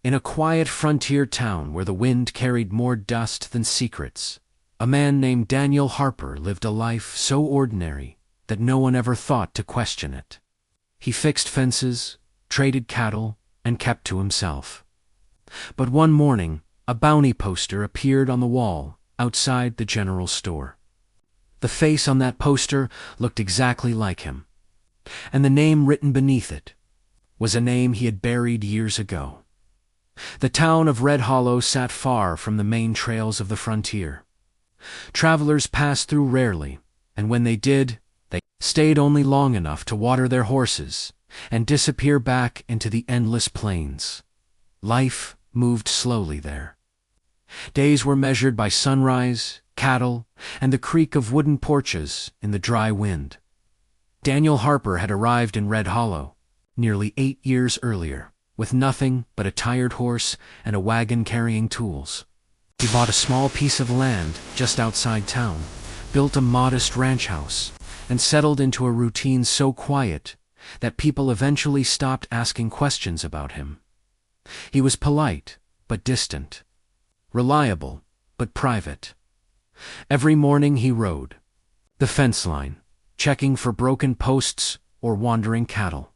In a quiet frontier town where the wind carried more dust than secrets, a man named Daniel Harper lived a life so ordinary that no one ever thought to question it. He fixed fences, traded cattle, and kept to himself. But one morning, a bounty poster appeared on the wall outside the general store. The face on that poster looked exactly like him, and the name written beneath it was a name he had buried years ago. The town of Red Hollow sat far from the main trails of the frontier. Travelers passed through rarely, and when they did, they stayed only long enough to water their horses and disappear back into the endless plains. Life moved slowly there. Days were measured by sunrise, cattle, and the creak of wooden porches in the dry wind. Daniel Harper had arrived in Red Hollow nearly 8 years earlier, with nothing but a tired horse and a wagon carrying tools. He bought a small piece of land just outside town, built a modest ranch house, and settled into a routine so quiet that people eventually stopped asking questions about him. He was polite, but distant, reliable, but private. Every morning he rode the fence line, checking for broken posts or wandering cattle.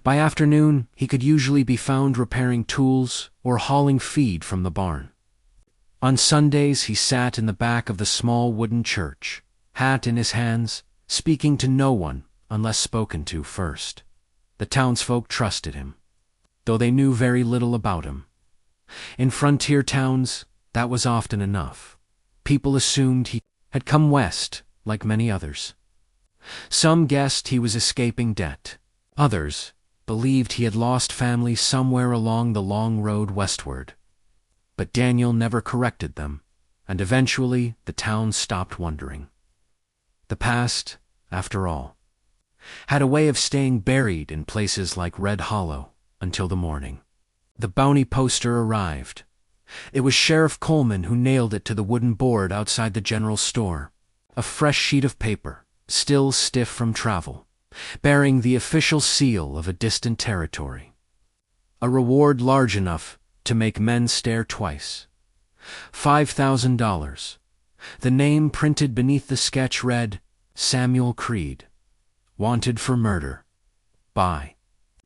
By afternoon, he could usually be found repairing tools or hauling feed from the barn. On Sundays, he sat in the back of the small wooden church, hat in his hands, speaking to no one unless spoken to first. The townsfolk trusted him, though they knew very little about him. In frontier towns, that was often enough. People assumed he had come west, like many others. Some guessed he was escaping debt. Others believed he had lost family somewhere along the long road westward. But Daniel never corrected them, and eventually the town stopped wondering. The past, after all, had a way of staying buried in places like Red Hollow until the morning. The bounty poster arrived. It was Sheriff Coleman who nailed it to the wooden board outside the general store, a fresh sheet of paper, still stiff from travel, bearing the official seal of a distant territory. A reward large enough to make men stare twice. $5,000. The name printed beneath the sketch read, Samuel Creed, wanted for murder. By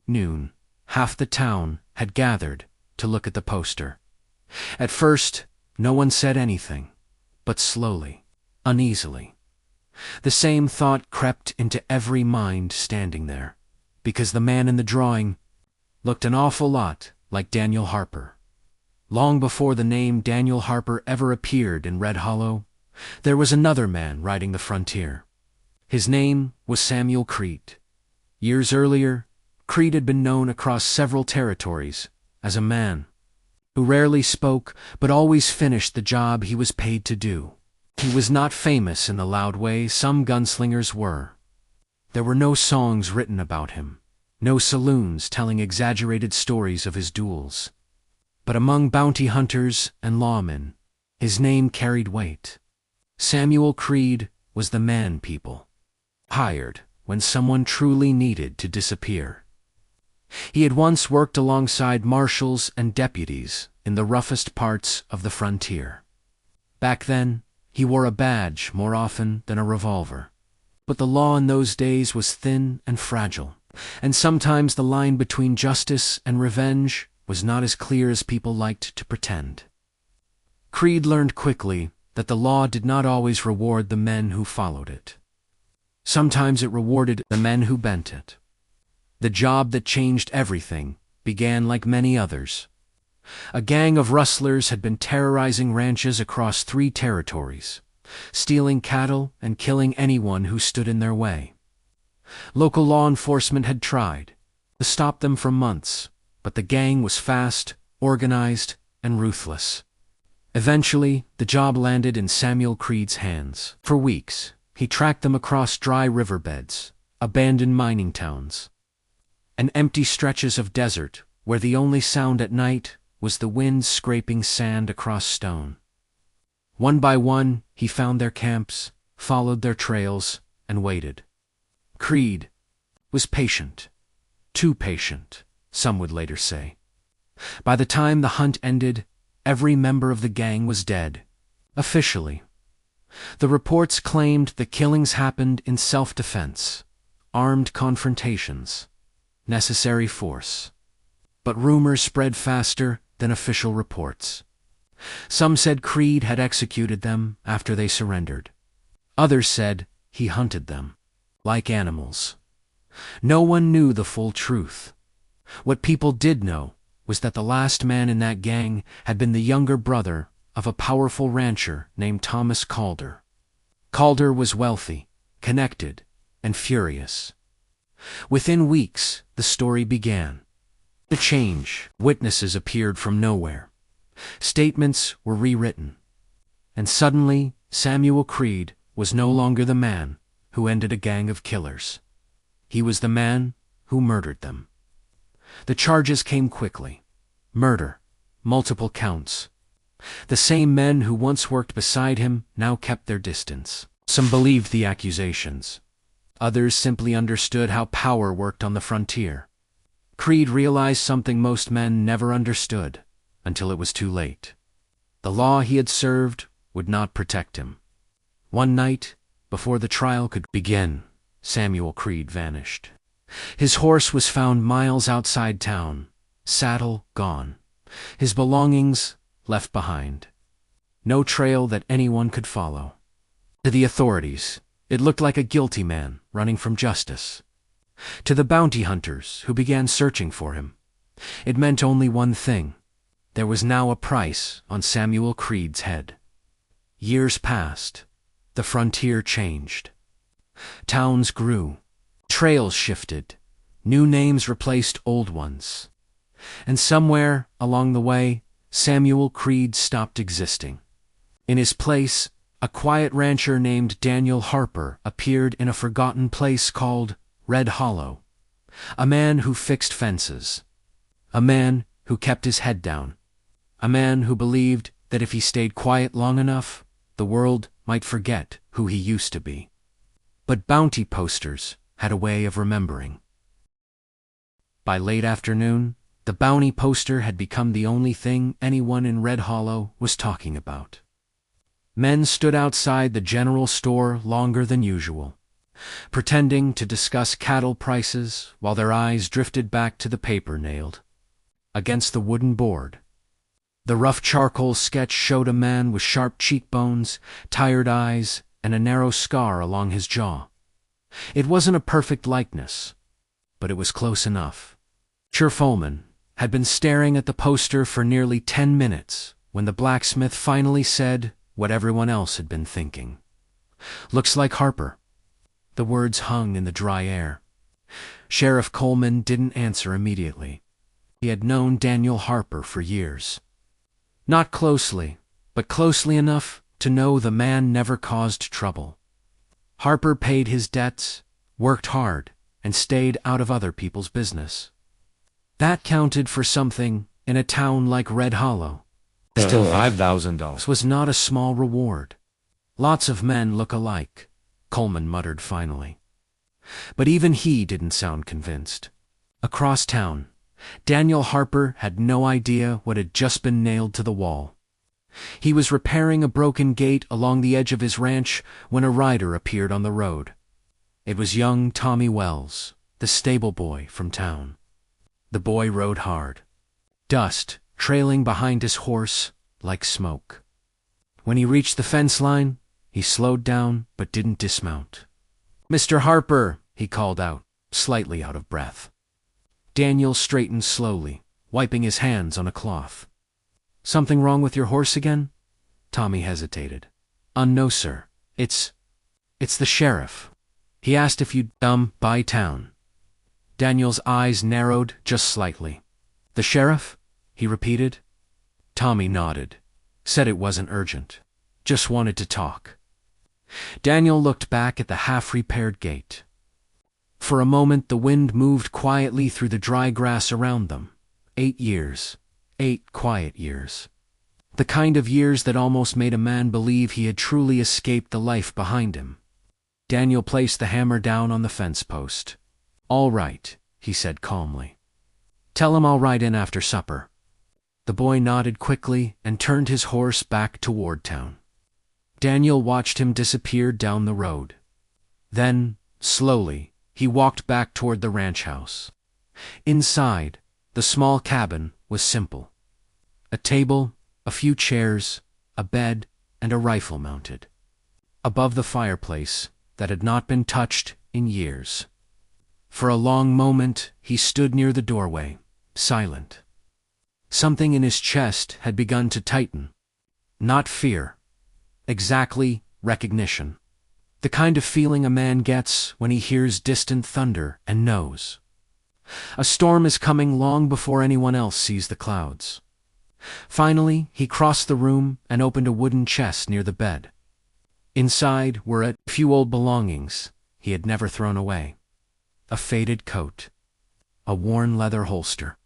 noon, half the town had gathered to look at the poster. At first, no one said anything, but slowly, uneasily, the same thought crept into every mind standing there, because the man in the drawing looked an awful lot like Daniel Harper. Long before the name Daniel Harper ever appeared in Red Hollow, there was another man riding the frontier. His name was Samuel Creed. Years earlier, Creed had been known across several territories as a man who rarely spoke but always finished the job he was paid to do. He was not famous in the loud way some gunslingers were. There were no songs written about him, no saloons telling exaggerated stories of his duels. But among bounty hunters and lawmen, his name carried weight. Samuel Creed was the man people hired when someone truly needed to disappear. He had once worked alongside marshals and deputies in the roughest parts of the frontier. Back then, he wore a badge more often than a revolver. But the law in those days was thin and fragile, and sometimes the line between justice and revenge was not as clear as people liked to pretend. Creed learned quickly that the law did not always reward the men who followed it. Sometimes it rewarded the men who bent it. The job that changed everything began like many others. A gang of rustlers had been terrorizing ranches across 3 territories, stealing cattle and killing anyone who stood in their way. Local law enforcement had tried to stop them for months, but the gang was fast, organized, and ruthless. Eventually, the job landed in Samuel Creed's hands. For weeks, he tracked them across dry riverbeds, abandoned mining towns, and empty stretches of desert where the only sound at night was the wind scraping sand across stone. One by one, he found their camps, followed their trails, and waited. Creed was patient. Too patient, some would later say. By the time the hunt ended, every member of the gang was dead. Officially. The reports claimed the killings happened in self-defense, armed confrontations, necessary force. But rumors spread faster than official reports. Some said Creed had executed them after they surrendered. Others said he hunted them, like animals. No one knew the full truth. What people did know was that the last man in that gang had been the younger brother of a powerful rancher named Thomas Calder. Calder was wealthy, connected, and furious. Within weeks, the story began. To change, witnesses appeared from nowhere. Statements were rewritten. And suddenly, Samuel Creed was no longer the man who ended a gang of killers. He was the man who murdered them. The charges came quickly. Murder, multiple counts. The same men who once worked beside him now kept their distance. Some believed the accusations. Others simply understood how power worked on the frontier. Creed realized something most men never understood until it was too late. The law he had served would not protect him. One night, before the trial could begin, Samuel Creed vanished. His horse was found miles outside town, saddle gone, his belongings left behind. No trail that anyone could follow. To the authorities, it looked like a guilty man running from justice. To the bounty hunters who began searching for him, it meant only one thing. There was now a price on Samuel Creed's head. Years passed. The frontier changed. Towns grew. Trails shifted. New names replaced old ones. And somewhere along the way, Samuel Creed stopped existing. In his place, a quiet rancher named Daniel Harper appeared in a forgotten place called Red Hollow. A man who fixed fences. A man who kept his head down. A man who believed that if he stayed quiet long enough, the world might forget who he used to be. But bounty posters had a way of remembering. By late afternoon, the bounty poster had become the only thing anyone in Red Hollow was talking about. Men stood outside the general store longer than usual, pretending to discuss cattle prices while their eyes drifted back to the paper nailed against the wooden board. The rough charcoal sketch showed a man with sharp cheekbones, tired eyes, and a narrow scar along his jaw. It wasn't a perfect likeness, but it was close enough. Folman had been staring at the poster for nearly 10 minutes when the blacksmith finally said what everyone else had been thinking. "Looks like Harper." The words hung in the dry air. Sheriff Coleman didn't answer immediately. He had known Daniel Harper for years. Not closely, but closely enough to know the man never caused trouble. Harper paid his debts, worked hard, and stayed out of other people's business. That counted for something in a town like Red Hollow. Still $5,000. Was not a small reward. Lots of men look alike, Coleman muttered finally. But even he didn't sound convinced. Across town, Daniel Harper had no idea what had just been nailed to the wall. He was repairing a broken gate along the edge of his ranch when a rider appeared on the road. It was young Tommy Wells, the stable boy from town. The boy rode hard, dust trailing behind his horse like smoke. When he reached the fence line, he slowed down but didn't dismount. "Mr. Harper," he called out, slightly out of breath. Daniel straightened slowly, wiping his hands on a cloth. "Something wrong with your horse again?" Tommy hesitated. No, sir. It's the sheriff. He asked if you'd by town." Daniel's eyes narrowed just slightly. "The sheriff?" he repeated. Tommy nodded, said it wasn't urgent, just wanted to talk. Daniel looked back at the half-repaired gate. For a moment the wind moved quietly through the dry grass around them. 8 years. 8 quiet years. The kind of years that almost made a man believe he had truly escaped the life behind him. Daniel placed the hammer down on the fence post. "All right," he said calmly. "Tell him I'll ride in after supper. The boy nodded quickly and turned his horse back toward town. Daniel watched him disappear down the road. Then, slowly, he walked back toward the ranch house. Inside, the small cabin was simple. A table, a few chairs, a bed, and a rifle mounted above the fireplace that had not been touched in years. For a long moment, he stood near the doorway, silent. Something in his chest had begun to tighten. Not fear. Exactly recognition. The kind of feeling a man gets when he hears distant thunder and knows a storm is coming long before anyone else sees the clouds. Finally, he crossed the room and opened a wooden chest near the bed. Inside were a few old belongings he had never thrown away. A faded coat, a worn leather holster,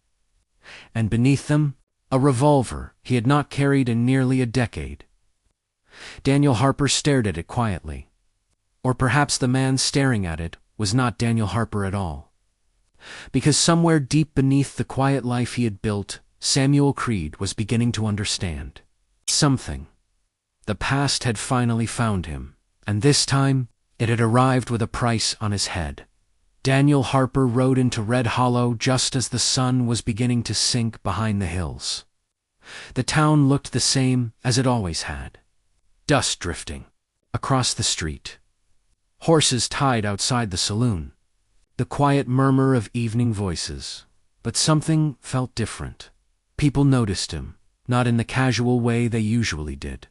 and beneath them, a revolver he had not carried in nearly a decade. Daniel Harper stared at it quietly. Or perhaps the man staring at it was not Daniel Harper at all. Because somewhere deep beneath the quiet life he had built, Samuel Creed was beginning to understand something. The past had finally found him, and this time it had arrived with a price on his head. Daniel Harper rode into Red Hollow just as the sun was beginning to sink behind the hills. The town looked the same as it always had. Dust drifting across the street. Horses tied outside the saloon. The quiet murmur of evening voices. But something felt different. People noticed him, not in the casual way they usually did,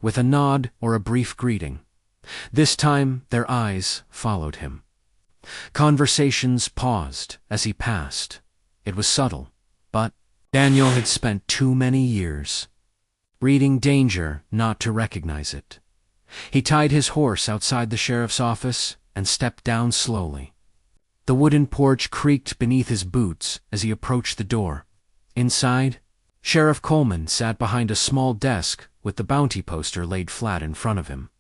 with a nod or a brief greeting. This time their eyes followed him. Conversations paused as he passed. It was subtle, but Daniel had spent too many years reading danger not to recognize it. He tied his horse outside the sheriff's office and stepped down slowly. The wooden porch creaked beneath his boots as he approached the door. Inside, Sheriff Coleman sat behind a small desk with the bounty poster laid flat in front of him.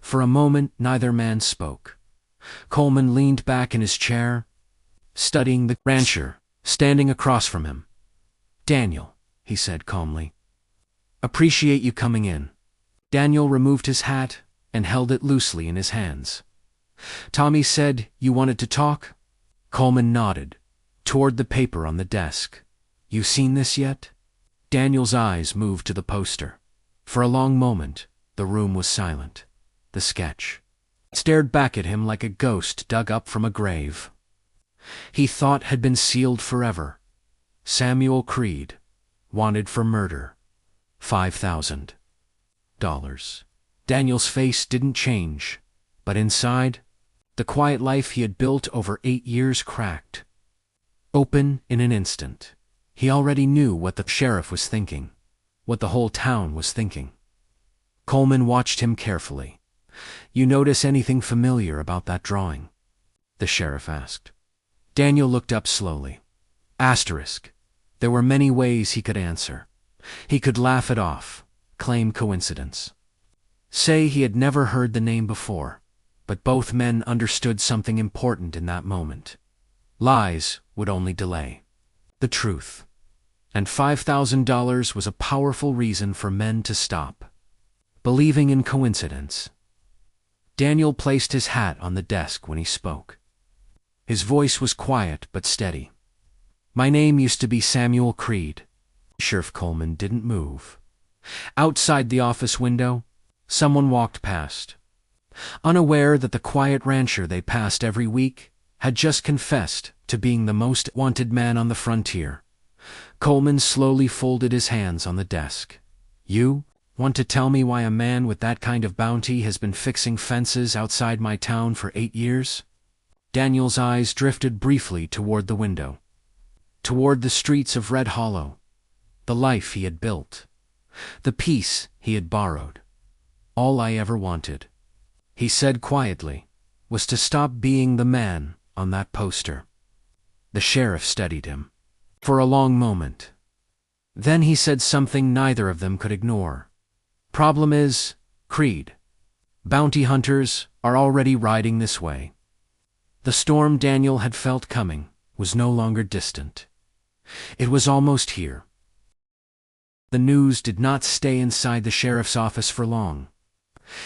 For a moment, neither man spoke. Coleman leaned back in his chair, studying the rancher standing across from him. "Daniel," he said calmly. "Appreciate you coming in." Daniel removed his hat and held it loosely in his hands. "Tommy said you wanted to talk?" Coleman nodded, toward the paper on the desk. "You seen this yet?" Daniel's eyes moved to the poster. For a long moment, the room was silent. The sketch stared back at him like a ghost dug up from a grave. He thought had been sealed forever. Samuel Creed, wanted for murder. $5,000. Daniel's face didn't change, but inside, the quiet life he had built over 8 years cracked. Open in an instant. He already knew what the sheriff was thinking, what the whole town was thinking. Coleman watched him carefully. "You notice anything familiar about that drawing?" the sheriff asked. Daniel looked up slowly. Asterisk. There were many ways he could answer. He could laugh it off, claim coincidence, say he had never heard the name before, but both men understood something important in that moment. Lies would only delay the truth, and $5,000 was a powerful reason for men to stop believing in coincidence. Daniel placed his hat on the desk when he spoke. His voice was quiet but steady. "My name used to be Samuel Creed." Sheriff Coleman didn't move. Outside the office window, someone walked past. Unaware that the quiet rancher they passed every week had just confessed to being the most wanted man on the frontier. Coleman slowly folded his hands on the desk. "You want to tell me why a man with that kind of bounty has been fixing fences outside my town for 8 years? Daniel's eyes drifted briefly toward the window, toward the streets of Red Hollow, the life he had built, the peace he had borrowed. "All I ever wanted," he said quietly, "was to stop being the man on that poster." The sheriff studied him for a long moment. Then he said something neither of them could ignore. "Problem is, Creed, bounty hunters are already riding this way." The storm Daniel had felt coming was no longer distant. It was almost here. The news did not stay inside the sheriff's office for long.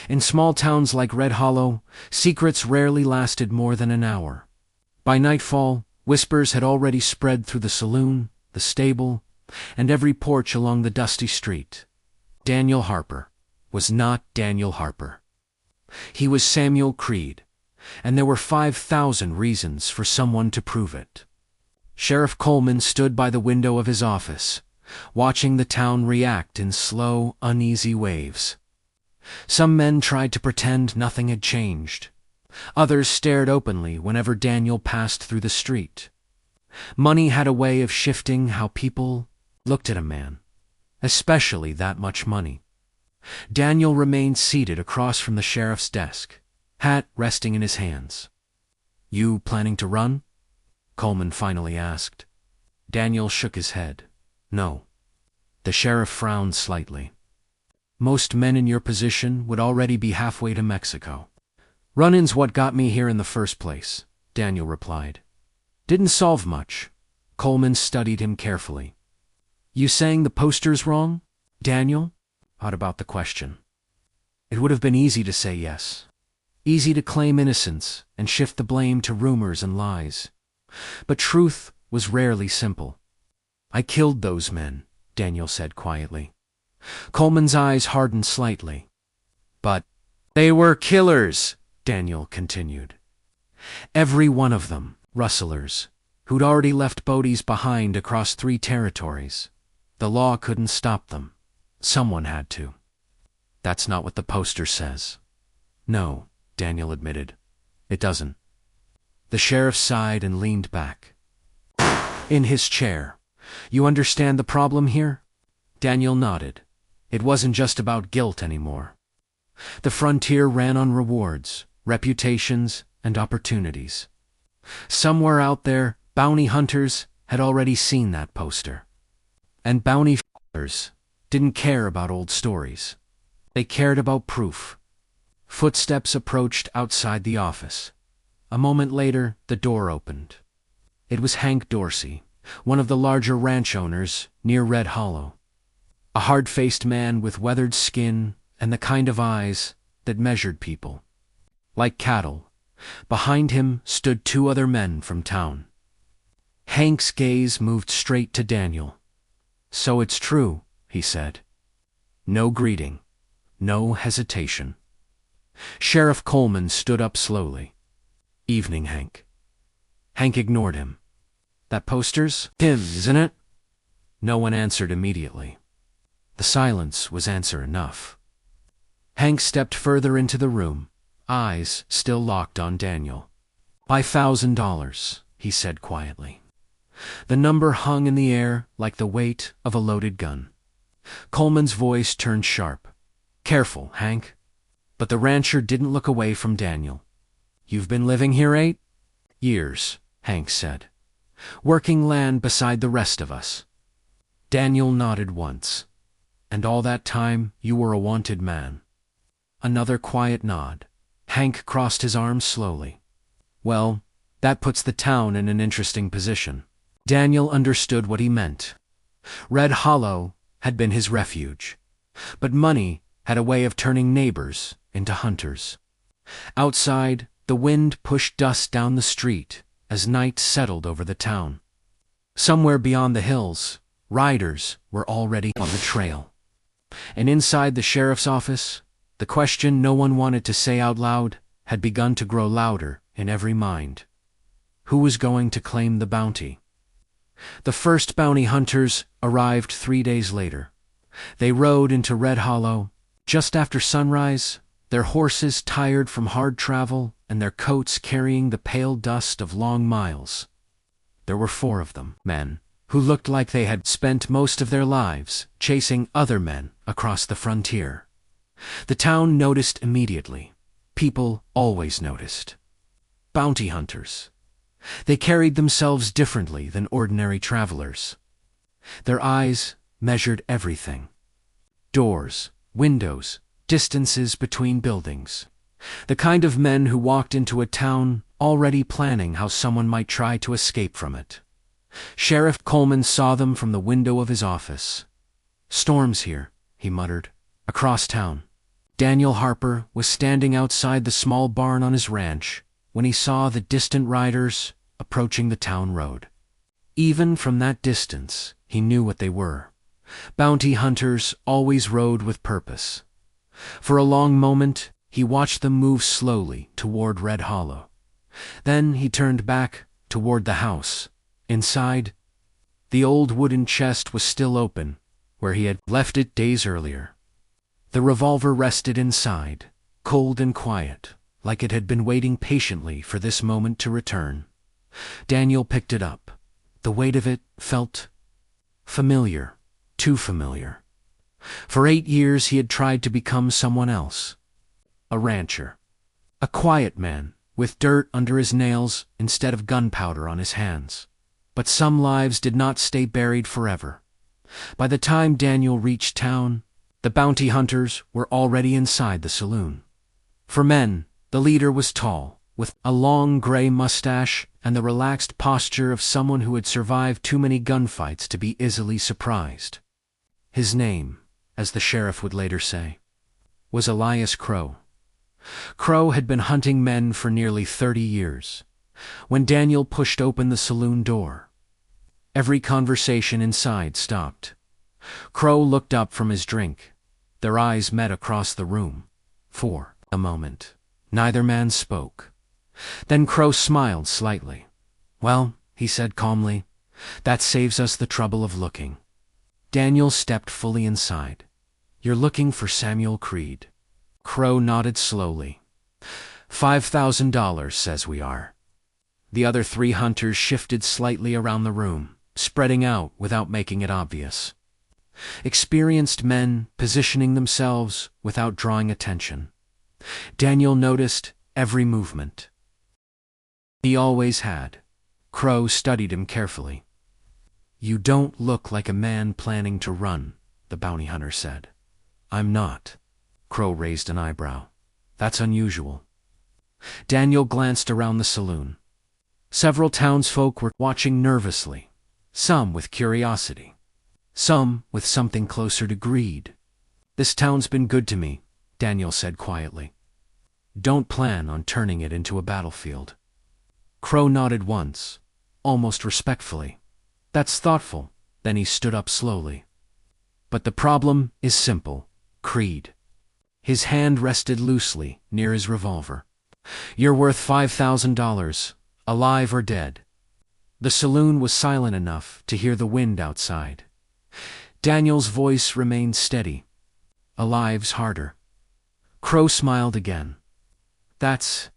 In small towns like Red Hollow, secrets rarely lasted more than an hour. By nightfall, whispers had already spread through the saloon, the stable, and every porch along the dusty street. Daniel Harper was not Daniel Harper. He was Samuel Creed, and there were 5,000 reasons for someone to prove it. Sheriff Coleman stood by the window of his office, watching the town react in slow, uneasy waves. Some men tried to pretend nothing had changed. Others stared openly whenever Daniel passed through the street. Money had a way of shifting how people looked at a man, especially that much money. Daniel remained seated across from the sheriff's desk, hat resting in his hands. "You planning to run?" Coleman finally asked. Daniel shook his head. "No." The sheriff frowned slightly. "Most men in your position would already be halfway to Mexico." "Run-in's what got me here in the first place," Daniel replied. "Didn't solve much." Coleman studied him carefully. "You saying the poster's wrong, Daniel?" "What about the question?" "It would have been easy to say yes. Easy to claim innocence and shift the blame to rumors and lies. But truth was rarely simple." "I killed those men," Daniel said quietly. Coleman's eyes hardened slightly. "But they were killers," Daniel continued. "Every one of them, rustlers, who'd already left bodies behind across 3 territories. The law couldn't stop them. Someone had to." "That's not what the poster says." "No," Daniel admitted. "It doesn't." The sheriff sighed and leaned back in his chair. "You understand the problem here?" Daniel nodded. It wasn't just about guilt anymore. The frontier ran on rewards, reputations, and opportunities. Somewhere out there, bounty hunters had already seen that poster. And bounty hunters didn't care about old stories. They cared about proof. Footsteps approached outside the office. A moment later, the door opened. It was Hank Dorsey, one of the larger ranch owners near Red Hollow. A hard-faced man with weathered skin and the kind of eyes that measured people. Like cattle, behind him stood 2 other men from town. Hank's gaze moved straight to Daniel. "So it's true," he said. No greeting, no hesitation. Sheriff Coleman stood up slowly. "Evening, Hank." Hank ignored him. "That poster's him, isn't it?" No one answered immediately. The silence was answer enough. Hank stepped further into the room, eyes still locked on Daniel. $5,000, he said quietly. The number hung in the air like the weight of a loaded gun. Coleman's voice turned sharp. "Careful, Hank." But the rancher didn't look away from Daniel. "You've been living here 8 years, Hank said. "Working land beside the rest of us." Daniel nodded once. "And all that time you were a wanted man." Another quiet nod. Hank crossed his arms slowly. "Well, that puts the town in an interesting position." Daniel understood what he meant. Red Hollow had been his refuge, but money had a way of turning neighbors into hunters. Outside, the wind pushed dust down the street as night settled over the town. Somewhere beyond the hills, riders were already on the trail. And inside the sheriff's office, the question no one wanted to say out loud had begun to grow louder in every mind. Who was going to claim the bounty? The first bounty hunters arrived 3 days later. They rode into Red Hollow just after sunrise, their horses tired from hard travel and their coats carrying the pale dust of long miles. There were 4 of them, men who looked like they had spent most of their lives chasing other men across the frontier. The town noticed immediately. People always noticed. Bounty hunters. They carried themselves differently than ordinary travelers. Their eyes measured everything. Doors, windows, distances between buildings. The kind of men who walked into a town already planning how someone might try to escape from it. Sheriff Coleman saw them from the window of his office. "Storm's here," he muttered. Across town, Daniel Harper was standing outside the small barn on his ranch when he saw the distant riders approaching the town road. Even from that distance, he knew what they were. Bounty hunters always rode with purpose. For a long moment, he watched them move slowly toward Red Hollow. Then he turned back toward the house. Inside, the old wooden chest was still open, where he had left it days earlier. The revolver rested inside, cold and quiet, like it had been waiting patiently for this moment to return. Daniel picked it up. The weight of it felt familiar, too familiar. For 8 years he had tried to become someone else. A rancher. A quiet man, with dirt under his nails instead of gunpowder on his hands. But some lives did not stay buried forever. By the time Daniel reached town, the bounty hunters were already inside the saloon. For men, the leader was tall, with a long gray mustache and the relaxed posture of someone who had survived too many gunfights to be easily surprised. His name, as the sheriff would later say, was Elias Crow. Crow had been hunting men for nearly 30 years. When Daniel pushed open the saloon door, every conversation inside stopped. Crow looked up from his drink. Their eyes met across the room. For a moment, neither man spoke. Then Crow smiled slightly. "Well," he said calmly, "that saves us the trouble of looking." Daniel stepped fully inside. "You're looking for Samuel Creed." Crow nodded slowly. $5,000 says we are." The other 3 hunters shifted slightly around the room, spreading out without making it obvious. Experienced men positioning themselves without drawing attention. Daniel noticed every movement. He always had. Crow studied him carefully. "You don't look like a man planning to run," the bounty hunter said. "I'm not." Crow raised an eyebrow. "That's unusual." Daniel glanced around the saloon. Several townsfolk were watching nervously, some with curiosity, some with something closer to greed. "This town's been good to me," Daniel said quietly. "Don't plan on turning it into a battlefield." Crow nodded once, almost respectfully. "That's thoughtful." Then he stood up slowly. "But the problem is simple, Creed." His hand rested loosely near his revolver. "You're worth $5,000, alive or dead." The saloon was silent enough to hear the wind outside. Daniel's voice remained steady. "Alive's harder." Crow smiled again. "That's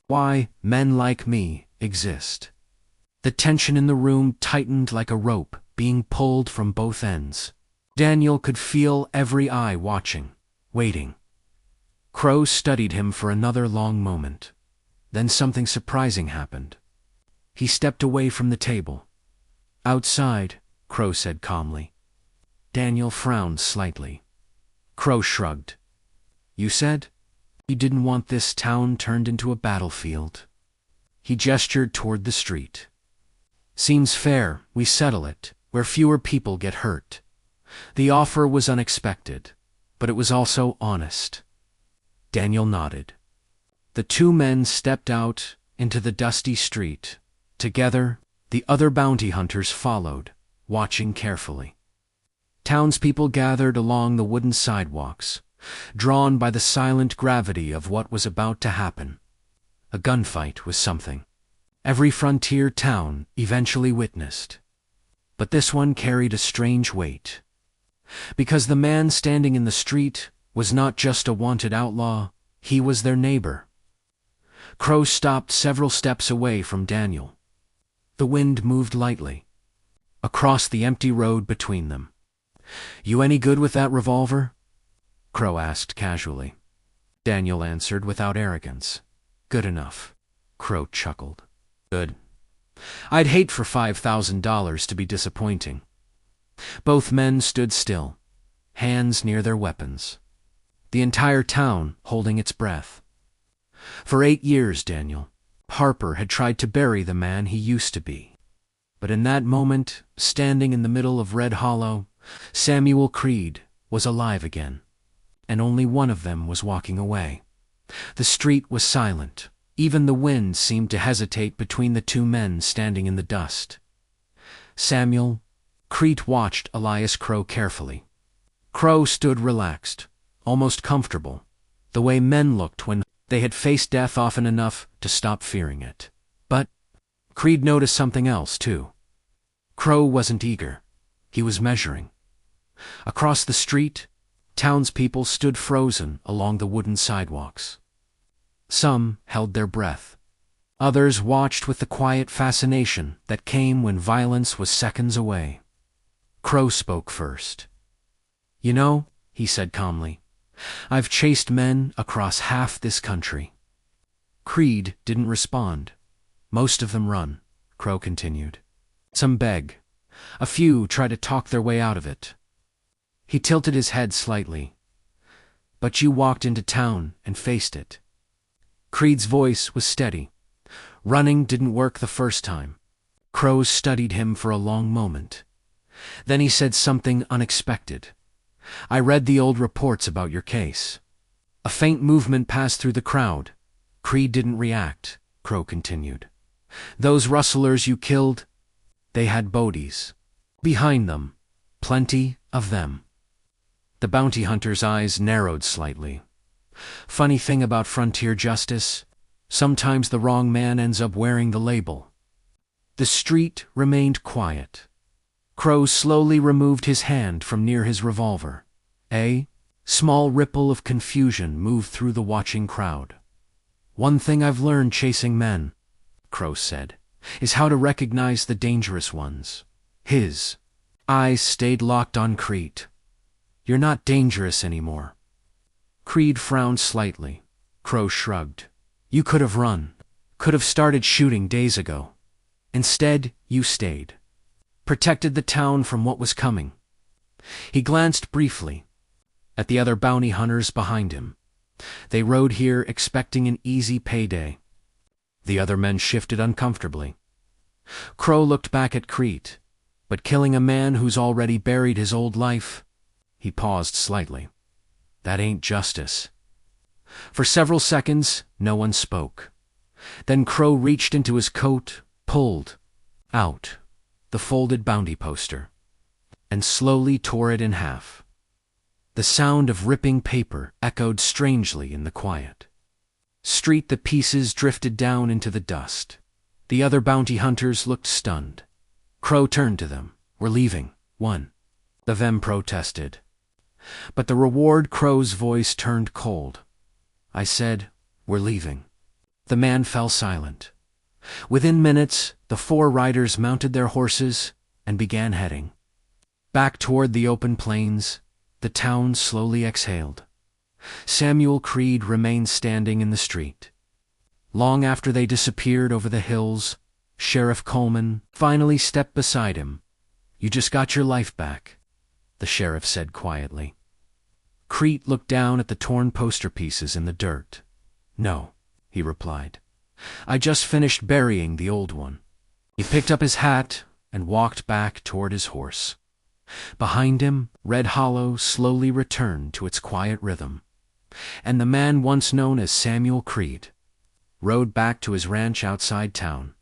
why men like me exist." The tension in the room tightened like a rope being pulled from both ends. Daniel could feel every eye watching, waiting. Crow studied him for another long moment. Then something surprising happened. He stepped away from the table. "Outside," Crow said calmly. Daniel frowned slightly. Crow shrugged. "You said you didn't want this town turned into a battlefield." He gestured toward the street. "Seems fair we settle it where fewer people get hurt." The offer was unexpected, but it was also honest. Daniel nodded. The 2 men stepped out into the dusty street. Together, the other bounty hunters followed, watching carefully. Townspeople gathered along the wooden sidewalks, drawn by the silent gravity of what was about to happen. A gunfight was something every frontier town eventually witnessed. But this one carried a strange weight. Because the man standing in the street was not just a wanted outlaw, he was their neighbor. Crow stopped several steps away from Daniel. The wind moved lightly across the empty road between them. "You any good with that revolver?" Crow asked casually. Daniel answered without arrogance. "Good enough." Crow chuckled. "Good. I'd hate for $5,000 to be disappointing." Both men stood still, hands near their weapons. The entire town holding its breath. For 8 years, Daniel Harper had tried to bury the man he used to be. But in that moment, standing in the middle of Red Hollow, Samuel Creed was alive again, and only one of them was walking away. The street was silent. Even the wind seemed to hesitate between the two men standing in the dust. Samuel Creed watched Elias Crow carefully. Crow stood relaxed, almost comfortable, the way men looked when they had faced death often enough to stop fearing it. But Creed noticed something else, too. Crow wasn't eager. He was measuring. Across the street, townspeople stood frozen along the wooden sidewalks. Some held their breath. Others watched with the quiet fascination that came when violence was seconds away. Crow spoke first. "You know," he said calmly, "I've chased men across half this country." Creed didn't respond. "Most of them run," Crow continued. "Some beg. A few try to talk their way out of it." He tilted his head slightly. "But you walked into town and faced it." Creed's voice was steady. Running didn't work the first time. Crow studied him for a long moment. Then he said something unexpected. "I read the old reports about your case." A faint movement passed through the crowd. Creed didn't react, Crow continued. "Those rustlers you killed, they had bodies. Behind them, plenty of them." The bounty hunter's eyes narrowed slightly. "Funny thing about frontier justice, sometimes the wrong man ends up wearing the label." The street remained quiet. Crow slowly removed his hand from near his revolver. A small ripple of confusion moved through the watching crowd. "One thing I've learned chasing men," Crow said, "is how to recognize the dangerous ones." His eyes stayed locked on Creed. "You're not dangerous anymore." Creed frowned slightly. Crow shrugged. "You could have run, could have started shooting days ago. Instead, you stayed. Protected the town from what was coming." He glanced briefly at the other bounty hunters behind him. They rode here expecting an easy payday. The other men shifted uncomfortably. Crow looked back at Creed. "But killing a man who's already buried his old life?" He paused slightly. "That ain't justice." For several seconds, no one spoke. Then Crow reached into his coat, pulled out the folded bounty poster, and slowly tore it in half. The sound of ripping paper echoed strangely in the quiet. The pieces drifted down into the dust. The other bounty hunters looked stunned. Crow turned to them. "We're leaving." One of them protested. But the reward Crow's voice turned cold. "I said, we're leaving." The man fell silent. Within minutes, the four riders mounted their horses and began heading back toward the open plains. The town slowly exhaled. Samuel Creed remained standing in the street. Long after they disappeared over the hills, Sheriff Coleman finally stepped beside him. "You just got your life back," the sheriff said quietly. Creed looked down at the torn poster pieces in the dirt. "No," he replied. "I just finished burying the old one." He picked up his hat and walked back toward his horse. Behind him, Red Hollow slowly returned to its quiet rhythm, and the man once known as Samuel Creed rode back to his ranch outside town,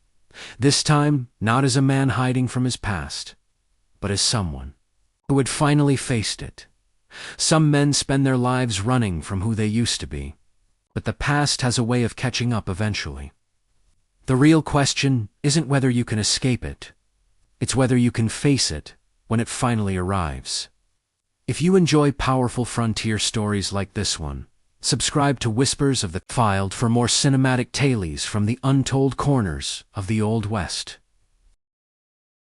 this time not as a man hiding from his past, but as someone who had finally faced it. Some men spend their lives running from who they used to be, but the past has a way of catching up eventually. The real question isn't whether you can escape it, it's whether you can face it when it finally arrives. If you enjoy powerful frontier stories like this one, subscribe to Whispers of the Filed for more cinematic tales from the untold corners of the Old West.